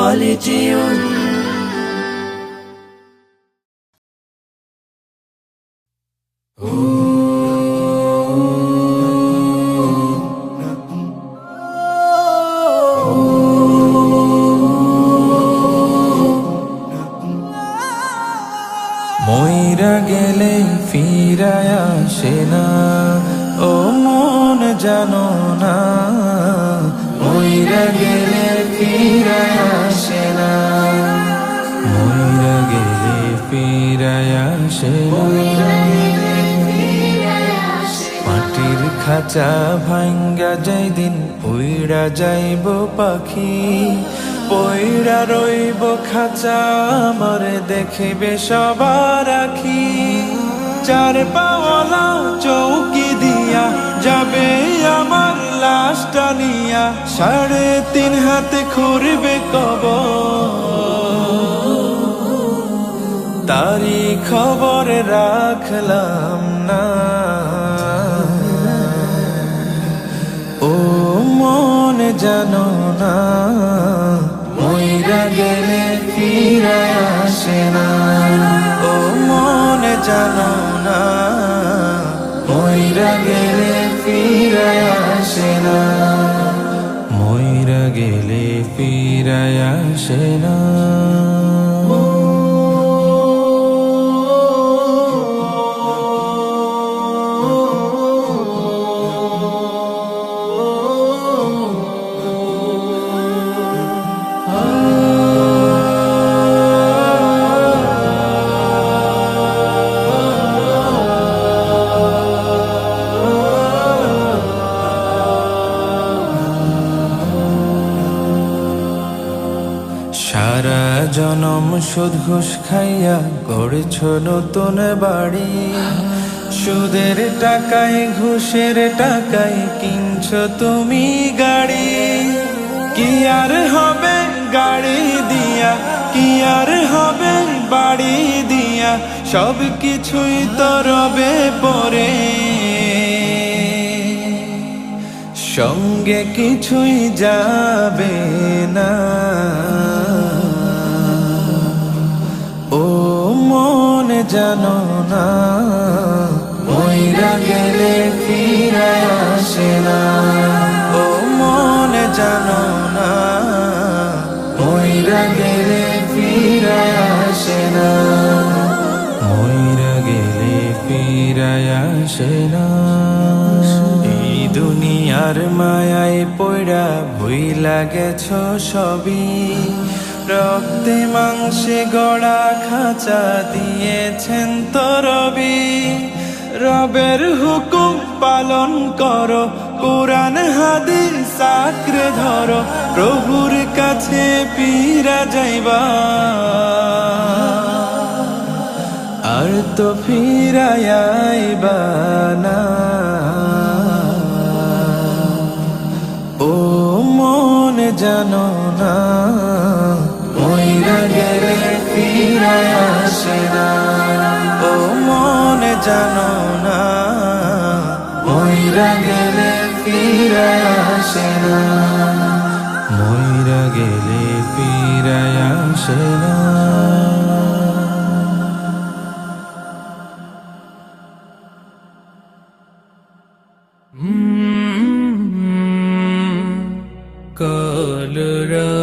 خالدون মইরা গেলে ফিরায় আসে না, ও মন জানো না, মইরা গেলে ফিরায় আসে না, মইরা গেলে ফিরায় আসে না। মাটির খাঁচা ভাঙ্গা যাই দিন উইড়া যাইব পাখি, পইড়া রইব খাঁচা আমারে দেখিবে সবার আখি। চার পাওয়ালা চৌকি দিয়া যাবে আমার লাশটা নিয়া, 3.5 হাতে খুঁড়বে কবর, তারি খবর রাখলাম না। ও মন জানো না, মইরা গেলে ফিরায় আসে না, ও মন জানো না, মইরা গেলে ফিরায় আসে না, মইরা গেলে ফিরায় আসে না। সারা জনম সুদ ঘুষ খাইয়া গড়েছ নতুন বাড়ি, সুদের টাকায় ঘুষের টাকায় কিনছ তুমি গাড়ি। কি আর হবে গাড়ি দিয়া, কি আর হবে বাড়ি দিয়া, সব কিছুই তো রবে পরে, সঙ্গে কিছুই যাবে না। ও মন জানো না, মইরা গেলে ফিরায় আসে না, ও মন জানো না, মইরা গেলে ফিরায় আসে না, মইরা গেলে ফিরায় আসে না। এই দুনিয়ার মায়ায় পয়রা ভুইলা গেছ সবই, রক্তে মাংসে গড়া খাঁচা দিয়েছেন তো রবি। রবের হুকুম পালন করো, কোরআন হাদিস আঁকড়ে ধরো, প্রভুর কাছে ফিরা যাইবা, আর তো ফিরায় আইবা না। ও মন জানো না, মইরা গেলে ফিরায় আসে না, ও মন জানো না, মইরা গেলে ফিরায় আসে না, মইরা গেলে ফিরায় আসে না। কলরা